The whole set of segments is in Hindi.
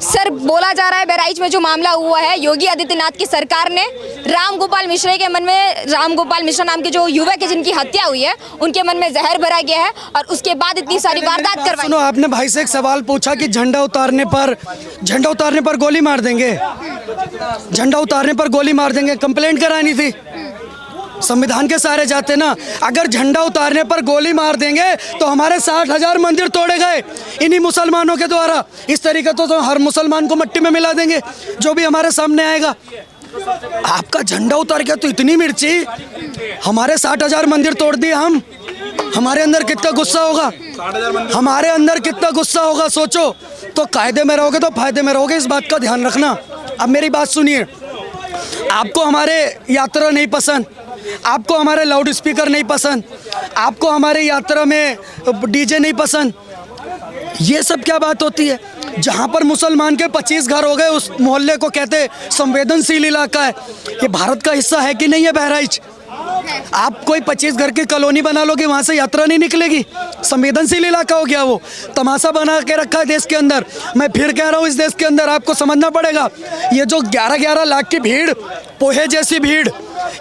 सर, बोला जा रहा है बहराइच में जो मामला हुआ है, योगी आदित्यनाथ की सरकार ने रामगोपाल मिश्रा के मन में, रामगोपाल मिश्रा नाम के जो युवक है जिनकी हत्या हुई है, उनके मन में जहर भरा गया है और उसके बाद इतनी सारी वारदात करवाई। सुनो, आपने भाई से एक सवाल पूछा कि झंडा उतारने पर गोली मार देंगे, झंडा उतारने पर गोली मार देंगे, कंप्लेंट करानी थी, संविधान के सहारे जाते ना। अगर झंडा उतारने पर गोली मार देंगे तो हमारे 60,000 मंदिर तोड़े गए इन्हीं मुसलमानों के द्वारा। इस तरीके तो हर मुसलमान को मट्टी में मिला देंगे जो भी हमारे सामने आएगा। आपका झंडा उतार के तो इतनी मिर्ची, हमारे 60,000 मंदिर तोड़ दिए हम, हमारे अंदर कितना गुस्सा होगा, हमारे अंदर कितना गुस्सा होगा सोचो। तो कायदे में रहोगे तो फायदे में रहोगे, इस बात का ध्यान रखना। अब मेरी बात सुनिए, आपको हमारे यात्रा नहीं पसंद, आपको हमारे लाउड स्पीकर नहीं पसंद, आपको हमारे यात्रा में डीजे नहीं पसंद, ये सब क्या बात होती है? जहाँ पर मुसलमान के 25 घर हो गए उस मोहल्ले को कहते संवेदनशील इलाका है। ये भारत का हिस्सा है कि नहीं है बहराइच? आप कोई 25 घर की कॉलोनी बना लोगे, वहाँ से यात्रा नहीं निकलेगी? संवेदनशील इलाका हो गया वो, तमाशा बना के रखा है देश के अंदर। मैं फिर कह रहा हूँ, इस देश के अंदर आपको समझना पड़ेगा, ये जो 11-11 लाख की भीड़, पोहे जैसी भीड़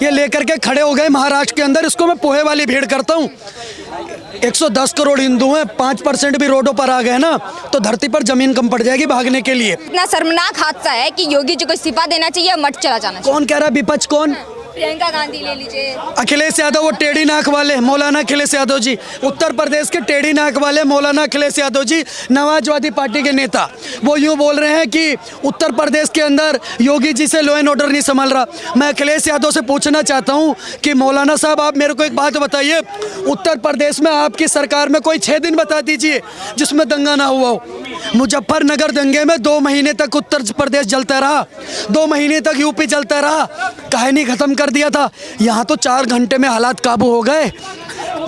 ये लेकर के खड़े हो गए महाराष्ट्र के अंदर, इसको मैं पोहे वाली भीड़ करता हूँ। 110 करोड़ हिंदू हैं, 5% भी रोडों पर आ गए ना तो धरती पर जमीन कम पड़ जाएगी भागने के लिए। इतना शर्मनाक हादसा है कि योगी जी को इस्तीफा देना चाहिए, मत चला जाना चाहिए। कौन कह रहा है विपक्ष? कौन? प्रियंका गांधी ले लीजिए, अखिलेश यादव, वो टेढ़ी नाक वाले मौलाना अखिलेश यादव जी, उत्तर प्रदेश के टेढ़ी नाक वाले मौलाना अखिलेश यादव जी, समाजवादी पार्टी के नेता, वो यूँ बोल रहे हैं कि उत्तर प्रदेश के अंदर योगी जी से लॉ एंड ऑर्डर नहीं संभल रहा। मैं अखिलेश यादव से पूछना चाहता हूँ कि मौलाना साहब, आप मेरे को एक बात बताइए, उत्तर प्रदेश में आपकी सरकार में कोई 6 दिन बता दीजिए जिसमें दंगा ना हुआ हो। मुजफ्फरनगर दंगे में 2 महीने तक उत्तर प्रदेश जलता रहा, 2 महीने तक यूपी जलता रहा, कहानी खत्म कर दिया था। यहाँ तो 4 घंटे में हालात काबू हो गए।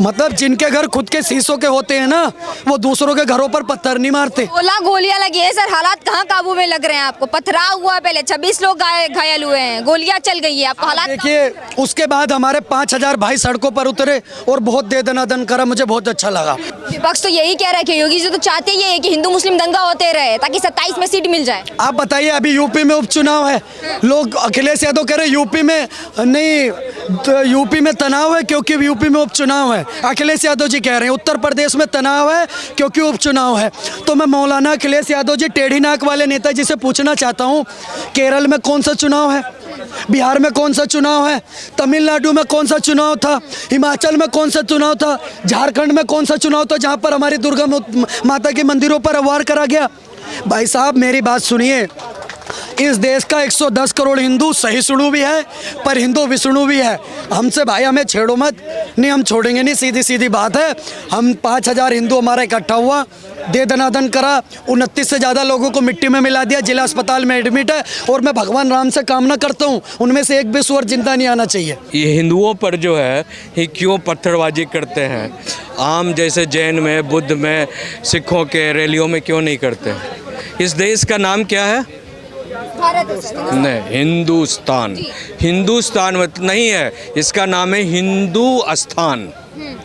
मतलब जिनके घर खुद के शीशों के होते हैं ना, वो दूसरों के घरों पर पत्थर नहीं मारते। 16 गोलियां लगी है सर, हालात कहाँ काबू में लग रहे हैं आपको? पथराव हुआ, पहले 26 लोग घायल हुए हैं, गोलियां चल गई है, आपको हालात देखिए। उसके बाद हमारे 5,000 भाई सड़कों पर उतरे और बहुत दे दनादन करा, मुझे बहुत अच्छा लगा। विपक्ष तो यही कह रहा है कि योगी जी तो चाहते ही है कि हिंदू मुस्लिम दंगा होते रहे ताकि 27 में सीट मिल जाए। आप बताइए, अभी यूपी में उपचुनाव है, लोग अखिलेश यादव कह रहे यूपी में नहीं, तो यूपी में तनाव है क्योंकि यूपी में उपचुनाव है। अखिलेश यादव जी कह रहे हैं उत्तर प्रदेश में तनाव है क्योंकि उपचुनाव है। तो मैं मौलाना अखिलेश यादव जी, टेढ़ी नाक वाले नेता जी से पूछना चाहता हूँ, केरल में कौन सा चुनाव है, बिहार में कौन सा चुनाव है, तमिलनाडु में कौन सा चुनाव था, हिमाचल में कौन सा चुनाव था, झारखंड में कौन सा चुनाव था जहाँ पर हमारी दुर्गा माता के मंदिरों पर वार करा गया? भाई साहब मेरी बात सुनिए, इस देश का 110 करोड़ हिंदू सहिष्णु भी है पर हिंदू विष्णु भी है। हमसे भाई हमें छेड़ो मत, नहीं हम छोड़ेंगे नहीं, सीधी सीधी बात है। हम 5,000 हिंदू हमारा इकट्ठा हुआ, दे दनादन करा, 29 से ज़्यादा लोगों को मिट्टी में मिला दिया, जिला अस्पताल में एडमिट है। और मैं भगवान राम से कामना करता हूँ उनमें से एक भी स्वर जिंदा नहीं आना चाहिए। ये हिंदुओं पर जो है ये क्यों पत्थरबाजी करते हैं? आम जैसे जैन में, बुद्ध में, सिखों के रैलियों में क्यों नहीं करते? इस देश का नाम क्या है? नहीं, हिंदुस्तान। हिंदुस्तान नहीं है, इसका नाम है हिंदू स्थान,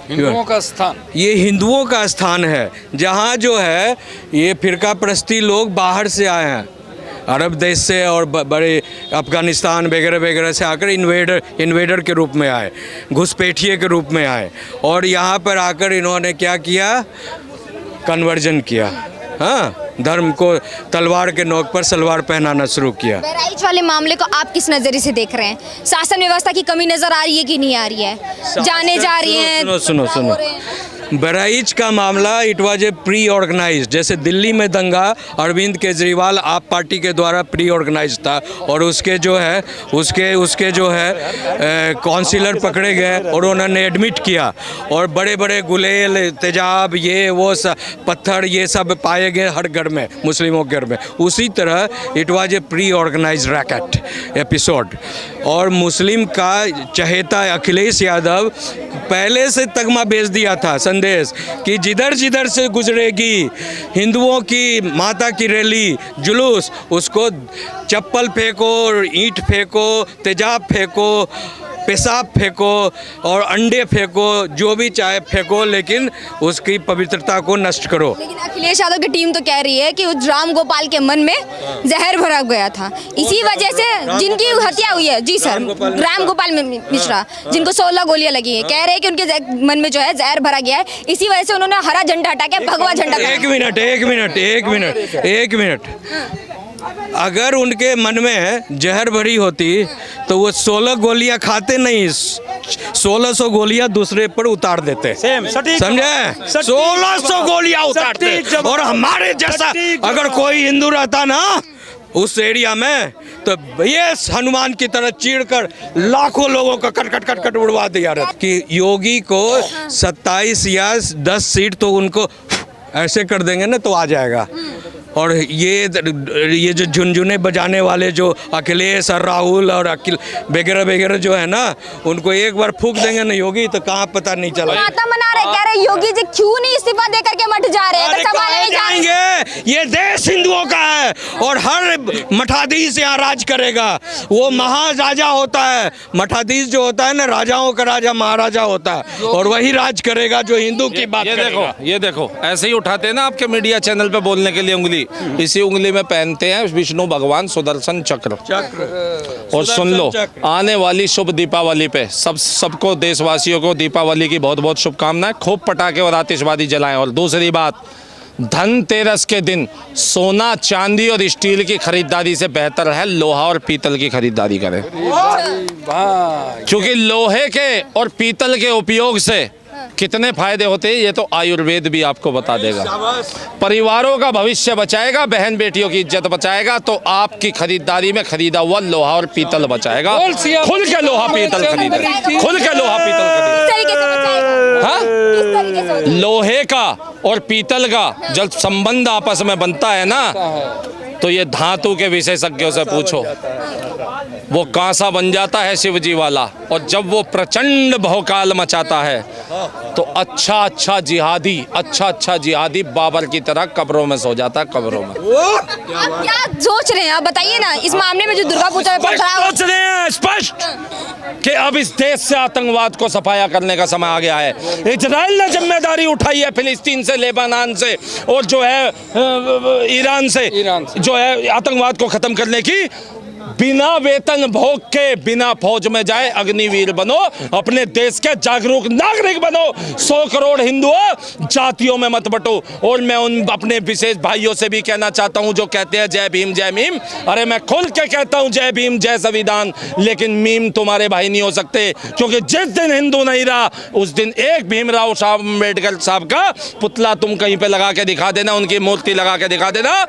हिंदुओं का स्थान। ये हिंदुओं का स्थान है जहाँ जो है ये फिरका परस्ती लोग बाहर से आए हैं, अरब देश से और बड़े अफगानिस्तान वगैरह वगैरह से आकर इन्वेडर के रूप में आए, घुसपैठिए के रूप में आए और यहाँ पर आकर इन्होंने क्या किया? कन्वर्जन किया। हाँ, धर्म को तलवार के नोक पर सलवार पहनाना शुरू किया। बहराइच वाले मामले को आप किस नजरिए से देख रहे हैं? शासन व्यवस्था की कमी नजर आ रही है कि नहीं आ रही है? जाने जा रही हैं। सुनो, बहराइच का मामला it was a pre organized. जैसे दिल्ली में दंगा अरविंद केजरीवाल आप पार्टी के द्वारा प्री ऑर्गेनाइज था और उसके जो है काउंसिलर पकड़े गए और उन्होंने एडमिट किया और बड़े बड़े गुलेल, तेजाब, ये वो सब पत्थर ये सब पाए गए हर घर में, मुस्लिमों के घर में। उसी तरह it was a pre organize racket episode. और मुस्लिम का चहेता अखिलेश यादव पहले से तगमा भेज दिया था संदेश कि जिधर जिधर से गुजरेगी हिंदुओं की माता की रैली, जुलूस, उसको चप्पल फेंको, ईंट फेंको, तेजाब फेंको, पेशाब फेंको और अंडे फेंको, जो भी चाहे फेंको, लेकिन उसकी पवित्रता को नष्ट करो। लेकिन अखिलेश यादव की टीम तो कह रही है कि उस राम गोपाल के मन में जहर भरा गया था, इसी वजह से जिनकी हत्या हुई है। जी सर, राम गोपाल मिश्रा, जिनको 16 गोलियां लगी हैं, कह रहे हैं कि उनके मन में जो है जहर भरा गया है, इसी वजह से उन्होंने हरा झंडा हटा के भगवा झंडा। एक मिनट, अगर उनके मन में जहर भरी होती तो वो 16 गोलियां खाते नहीं, 1600 गोलियां दूसरे पर उतार देते। समझे? 1600 गोलियां उतारते। और हमारे जैसा अगर कोई हिंदू रहता ना उस एरिया में, तो ये हनुमान की तरह चीरकर लाखों लोगों का कट कट कट कट उड़वा दिया रहता। कि योगी को 27 या 10 सीट तो उनको ऐसे कर देंगे ना तो आ जाएगा। और ये जो झुनझुने बजाने वाले जो अखिलेश और राहुल और अखिल वगैरह वगैरह जो है ना, उनको एक बार फूंक देंगे ना योगी, तो कहाँ पता नहीं चला। माता मना रहे, कह रहे योगी जी क्यों नहीं इस्तीफा दे करके मठ जा रहे हैं? अरे कहाँ जाएंगे? ये देश हिंदुओं का है और हर मठाधीश यहाँ राज करेगा। वो महाराजा होता है, मठाधीश जो होता है ना, राजाओं का राजा महाराजा होता है, और वही राज करेगा जो हिंदू की बात करेगा। ये देखो ऐसे ही उठाते हैं ना आपके मीडिया चैनल पे बोलने के लिए उंगली, इसी उंगली में पहनते हैं विष्णु भगवान सुदर्शन चक्र। और सुन लो, आने वाली शुभ दीपावली पे सबको देशवासियों को दीपावली की बहुत बहुत शुभकामनाएं। खूब पटाखे और आतिशबाजी जलाएं। और दूसरी बात, धनतेरस के दिन सोना, चांदी और स्टील की खरीदारी से बेहतर है लोहा और पीतल की खरीदारी करें, क्योंकि लोहे के और पीतल के उपयोग से कितने फायदे होते हैं ये तो आयुर्वेद भी आपको बता देगा। परिवारों का भविष्य बचाएगा, बहन बेटियों की इज्जत बचाएगा, तो आपकी खरीदारी में खरीदा हुआ लोहा और पीतल बचाएगा। खुल के लोहा पीतल खरीदे, खुल के लोहा पीतल खरीदे। हाँ, लोहे का और पीतल का जब संबंध आपस में बनता है ना, तो ये धातु के विशेषज्ञों से पूछो, वो कांसा बन जाता है शिवजी वाला। और जब वो प्रचंड भौकाल मचाता है तो अच्छा जिहादी बाबर की तरह कब्रों में सो जाता है, कब्रों में। आप क्या सोच रहे हैं, आप बताइए ना इस मामले में जो दुर्गा पूजा में सोच रहे हैं स्पष्ट कि अब इस देश से आतंकवाद को सफाया करने का समय आ गया है। इजराइल ने जिम्मेदारी उठाई है फिलिस्तीन से, लेबनान से और जो है ईरान से जो है आतंकवाद को खत्म करने की। बिना वेतन भोग के, बिना फौज में जाए अग्निवीर बनो, अपने देश के जागरूक नागरिक बनो। 100 करोड़ हिंदुओं जातियों में मत बटो। और मैं उन अपने विशेष भाइयों से भी कहना चाहता हूं जो कहते हैं जय भीम जय मीम। अरे मैं खुल के कहता हूं जय भीम जय संविधान, लेकिन मीम तुम्हारे भाई नहीं हो सकते, क्योंकि जिस दिन हिंदू नहीं रहा उस दिन एक भीमराव साहब अम्बेडकर साहब का पुतला तुम कहीं पे लगा के दिखा देना, उनकी मूर्ति लगा के दिखा देना,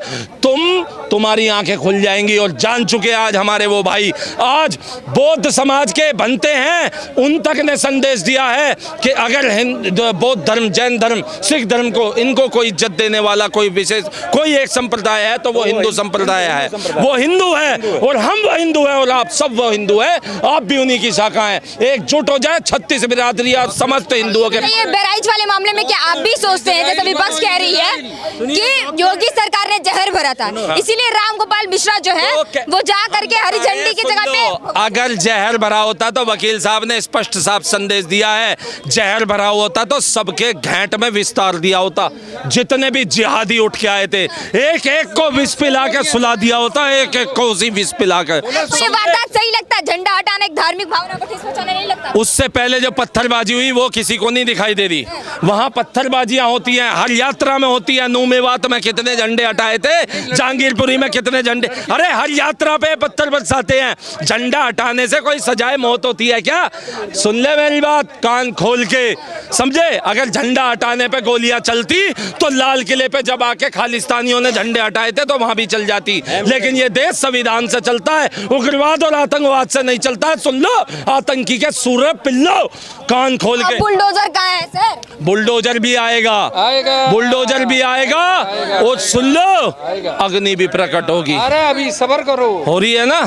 तुम्हारी आंखें खुल जाएंगी। और जान चुके आज हमारे वो भाई, आज बौद्ध समाज के बनते हैं, उन तक ने संदेश दिया है कि अगर बौद्ध धर्म, जैन धर्म, सिख धर्म को, इनको कोई इज्जत देने वाला कोई विशेष कोई एक संप्रदाय है तो वो हिंदू संप्रदाय है। वो हिंदू है और हम वो हिंदू है और आप सब वो हिंदू है, आप भी उन्हीं की शाखा है। एकजुट हो जाए 36 बिरादरी और समस्त हिंदुओं के। ये बहराइच वाले मामले में क्या आप भी सोचते हैं, जैसे विपक्ष कह रही है कि योगी सरकार ने जहर भरा था, इसीलिए राम गोपाल मिश्रा जो है वो जा करके हरी झंडी की जगह पे। अगर जहर भरा होता तो वकील साहब ने स्पष्ट साफ संदेश दिया है, जहर भरा होता तो सबके घेंट में विस्तार दिया होता। जितने भी जिहादी उठ के आए थे एक एक को विष पिला के सुला दिया होता, एक एक को उसी विष पिला कर। ये वारदात सही लगता है, झंडा हटाना एक धार्मिक भावना को ठेस पहुंचाना नहीं लगता? उससे पहले जो पत्थरबाजी हुई वो किसी को नहीं दिखाई दे रही। वहां पत्थरबाजियां होती हैं, हर यात्रा में होती है। नूह मेवात में कितने झंडे हटाए थे, जहांगीरपुरी में कितने झंडे। अरे हर यात्रा पे पत्थर बरसाते हैं, झंडा हटाने से कोई सजाए मौत होती है क्या? सुन ले मेरी बात कान खोल के, समझे? अगर झंडा हटाने पे गोलियां चलती तो लाल किले पे जब आके खालिस्तानियों ने झंडे हटाए थे तो वहां भी चल जाती। लेकिन ये देश संविधान से चलता है, उग्रवाद और आतंकवाद से नहीं चलता है। सुन लो आतंकी के सूरे पिल्लो, कान खोल के। बुलडोजर कहाँ है सर? बुलडोजर भी आएगा, बुलडोजर भी आएगा। और सुन लो अग्नि भी प्रकट होगी। अरे अभी सब्र करो, हो रही है ना,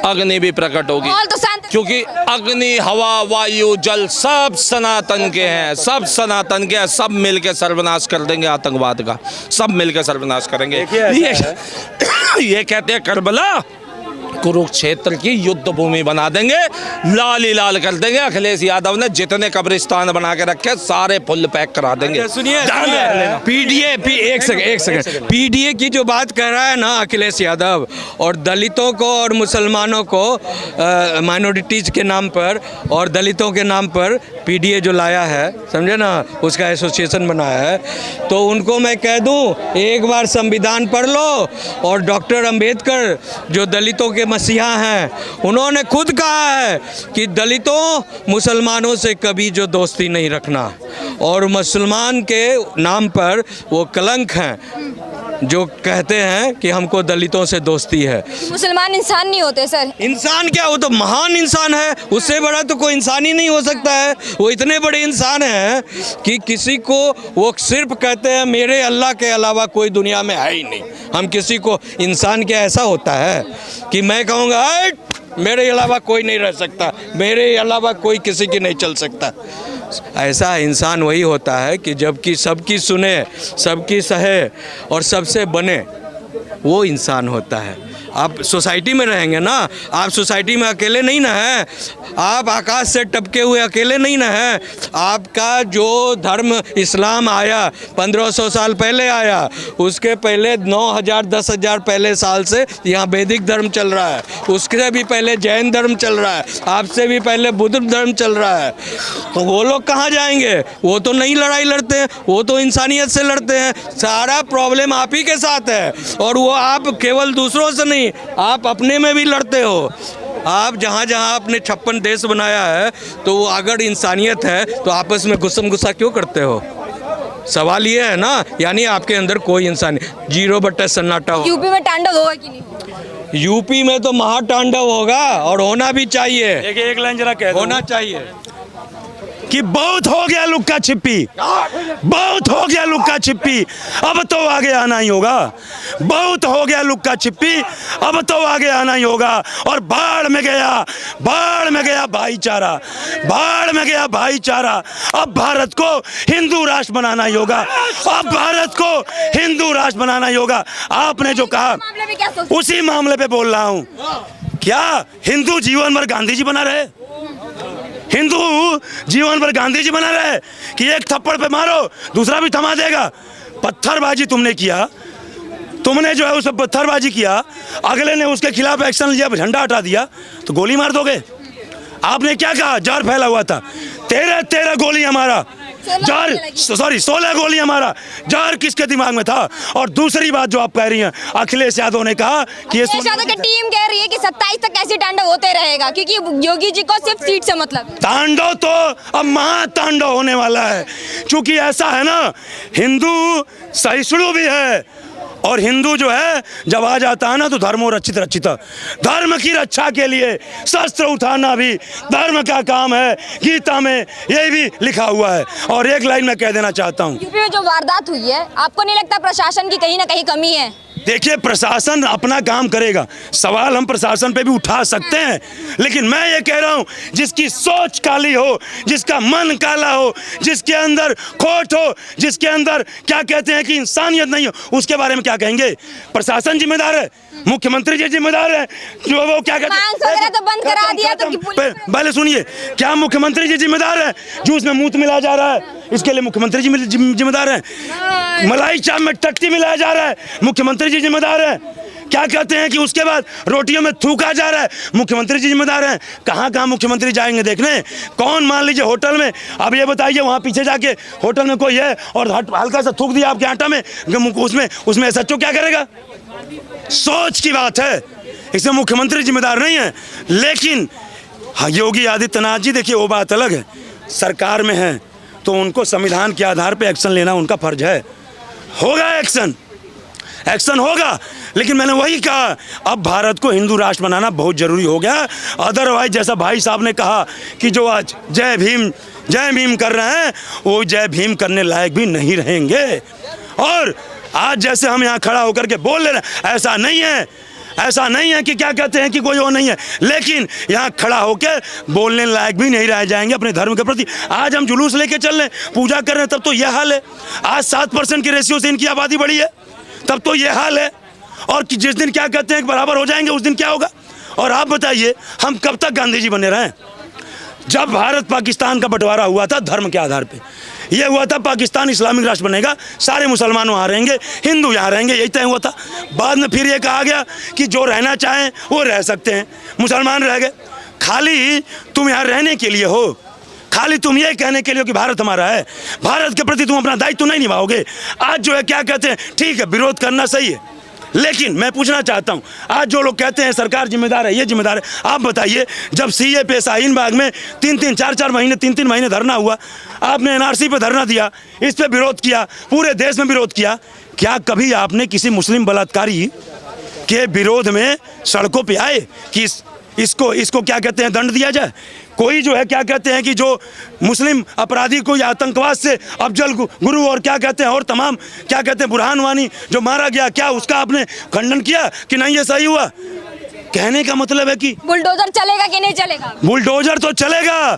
अग्नि भी प्रकट होगी, तो शांत, क्योंकि अग्नि, हवा, वायु, जल सब सनातन के हैं, सब सनातन के हैं। सब मिलके सर्वनाश कर देंगे आतंकवाद का, सब मिलके सर्वनाश करेंगे। ये कहते हैं करबला कुरुक्षेत्र की युद्ध भूमि बना देंगे, लाल ही लाल कर देंगे। अखिलेश यादव ने जितने कब्रिस्तान बना के रखे सारे फुल पैक करा देंगे। सुनिए पीडीए एक सेकंड पीडीए की जो बात कर रहा है ना अखिलेश यादव, और दलितों को और मुसलमानों को माइनॉरिटीज के नाम पर और दलितों के नाम पर पीडीए जो लाया है, समझे ना, उसका एसोसिएशन बनाया है, तो उनको मैं कह दूं एक बार संविधान पढ़ लो। और डॉक्टर अंबेडकर जो दलितों के मसीहा हैं, उन्होंने खुद कहा है कि दलितों मुसलमानों से कभी जो दोस्ती नहीं रखना, और मुसलमान के नाम पर वो कलंक हैं जो कहते हैं कि हमको दलितों से दोस्ती है। मुसलमान इंसान नहीं होते सर। इंसान क्या, वो तो महान इंसान है, उससे बड़ा तो कोई इंसान ही नहीं हो सकता है। वो इतने बड़े इंसान हैं कि किसी को वो सिर्फ कहते हैं मेरे अल्लाह के अलावा कोई दुनिया में है ही नहीं। हम किसी को इंसान क्या ऐसा होता है कि मैं कहूँगा मेरे अलावा कोई नहीं रह सकता, मेरे अलावा कोई किसी की नहीं चल सकता। ऐसा इंसान वही होता है कि जबकि सबकी सुने, सबकी सहे और सबसे बने, वो इंसान होता है। आप सोसाइटी में रहेंगे ना, आप सोसाइटी में अकेले नहीं ना हैं, आप आकाश से टपके हुए अकेले नहीं ना हैं। आपका जो धर्म इस्लाम आया 1500 साल पहले आया, उसके पहले 9000 10,000 पहले साल से यहाँ वैदिक धर्म चल रहा है, उसके भी पहले जैन धर्म चल रहा है, आपसे भी पहले बुद्ध धर्म चल रहा है। तो वो लोग कहाँ जाएंगे? वो तो नहीं लड़ाई लड़ते हैं, वो तो इंसानियत से लड़ते हैं। सारा प्रॉब्लम आप ही के साथ है, और वो आप केवल दूसरों से नहीं, आप अपने में भी लड़ते हो। आप जहाँ जहाँ आपने 56 देश बनाया है, तो वो अगर इंसानियत है तो आपस में गुस्सा गुस्सा क्यों करते हो? सवाल ये है ना, यानी आपके अंदर कोई इंसान 0 सन्नाटा हो। यूपी में तांडव होगा कि नहीं होगा? यूपी में तो महातांडव होगा, और होना भी चाहिए। एक लाइन जरा कह दो। होना चाहिए कि बहुत हो गया लुक्का छिपी, बहुत हो गया लुक्का छिपी, अब तो आगे आना ही होगा। बहुत हो गया लुक्का छिपी, अब तो आगे आना ही होगा। और बाढ़ में गया भाईचारा, बाढ़ में गया भाईचारा। अब भारत को हिंदू राष्ट्र बनाना ही होगा, अब भारत को हिंदू राष्ट्र बनाना ही होगा। आपने जो कहा उसी मामले पे बोल रहा हूँ। क्या हिंदू जीवन भर गांधी जी बना रहे? हिंदू जीवन भर गांधी जी बना रहे कि एक थप्पड़ पे मारो दूसरा भी थमा देगा? पत्थरबाजी तुमने किया, तुमने जो है उस पर पत्थरबाजी किया, अगले ने उसके खिलाफ एक्शन लिया, झंडा हटा दिया, तो गोली मार दोगे? आपने क्या कहा? जार फैला हुआ था, 13 गोली हमारा जार, सॉरी 16 गोली हमारा जार किसके दिमाग में था? और दूसरी बात जो आप कह रही हैं, अखिलेश यादव ने कहा कि ये अखिलेश यादव की टीम कह रही है कि 27 तक ऐसी तांडव होते रहेगा, क्योंकि योगी जी को सिर्फ सीट से मतलब। तांडव तो अब महातांडव होने वाला है, क्योंकि ऐसा है ना, हिंदू सहिष्णु भी है, और हिंदू जो है जब आ जाता है ना तो धर्मो रक्षित रक्षिता, धर्म की रक्षा के लिए शस्त्र उठाना भी धर्म का काम है। गीता में ये भी लिखा हुआ है। और एक लाइन में कह देना चाहता हूँ, यूपी में जो वारदात हुई है, आपको नहीं लगता प्रशासन की कहीं ना कहीं कमी है? देखिए, प्रशासन अपना काम करेगा, सवाल हम प्रशासन पे भी उठा सकते हैं, लेकिन मैं ये कह रहा हूँ जिसकी सोच काली हो, जिसका मन काला हो, जिसके अंदर खोट हो, जिसके अंदर क्या कहते हैं कि इंसानियत नहीं हो, उसके बारे में क्या कहेंगे? प्रशासन जिम्मेदार है, मुख्यमंत्री जी जिम्मेदार है, जो वो क्या कहते हैं तो बंद करा दिया तो पहले सुनिए, क्या मुख्यमंत्री जी जिम्मेदार है? जूस में मूत मिलाया जा रहा है, इसके लिए मुख्यमंत्री जी जिम्मेदार हैं। मलाई चाप में टट्टी मिलाया जा रहा है, मुख्यमंत्री जी जिम्मेदार हैं। क्या कहते हैं कि उसके बाद रोटियों में थूका जा रहा है, मुख्यमंत्री जी जिम्मेदार हैं। कहाँ कहाँ मुख्यमंत्री जाएंगे देखने? कौन, मान लीजिए होटल में, अब ये बताइए वहाँ पीछे जाके होटल में कोई है और हल्का सा थूक दिया आपके आटा में, उसमें सच्चो क्या करेगा? सोच की बात है, इसमें मुख्यमंत्री जिम्मेदार नहीं है। लेकिन योगी आदित्यनाथ जी, देखिए वो बात अलग है, सरकार में है तो उनको संविधान के आधार पर एक्शन लेना उनका फर्ज है। होगा एक्शन होगा, लेकिन मैंने वही कहा, अब भारत को हिंदू राष्ट्र बनाना बहुत जरूरी हो गया। अदरवाइज जैसा भाई साहब ने कहा कि जो आज जय भीम कर रहे हैं, वो जय भीम करने लायक भी नहीं रहेंगे। और आज जैसे हम यहाँ खड़ा होकर के बोल रहे हैं, ऐसा नहीं है कि क्या कहते हैं कि कोई वो नहीं है, लेकिन यहाँ खड़ा होकर बोलने लायक भी नहीं रह जाएंगे अपने धर्म के प्रति। आज हम जुलूस लेके चल रहे हैं, पूजा कर रहे हैं, तब तो यह हाल है। आज 7% की रेशियो से इनकी आबादी बढ़ी है, तब तो ये हाल है। और कि जिस दिन क्या कहते हैं बराबर हो जाएंगे, उस दिन क्या होगा? और आप बताइए हम कब तक गांधी जी बने रहें? जब भारत पाकिस्तान का बंटवारा हुआ था धर्म के आधार पे, ये हुआ था पाकिस्तान इस्लामिक राष्ट्र बनेगा, सारे मुसलमान वहाँ रहेंगे, हिंदू यहाँ रहेंगे, यही तय हुआ था। बाद में फिर ये कहा गया कि जो रहना चाहें वो रह सकते हैं, मुसलमान रह गए। खाली तुम यहाँ रहने के लिए हो, खाली तुम ये कहने के लिए हो कि भारत हमारा है, भारत के प्रति तुम अपना दायित्व नहीं निभाओगे। आज जो है क्या कहते हैं, ठीक है विरोध करना सही है, लेकिन मैं पूछना चाहता हूं, आज जो लोग कहते हैं सरकार जिम्मेदार है, ये जिम्मेदार है, आप बताइए जब सीए पे शाहीन बाग में 3-4 महीने 3 महीने धरना हुआ, आपने एनआरसी पे धरना दिया, इस पे विरोध किया, पूरे देश में विरोध किया, क्या कभी आपने किसी मुस्लिम बलात्कारी के विरोध में सड़कों पे आए कि इसको क्या कहते हैं दंड दिया जाए? कोई जो है क्या कहते हैं कि जो मुस्लिम अपराधी को या आतंकवाद से अफजल गुरु और क्या कहते हैं और तमाम क्या कहते हैं बुरहान वानी जो मारा गया, क्या उसका आपने खंडन किया कि नहीं ये सही हुआ? कहने का मतलब है कि बुलडोजर चलेगा कि नहीं चलेगा? बुलडोजर तो चलेगा।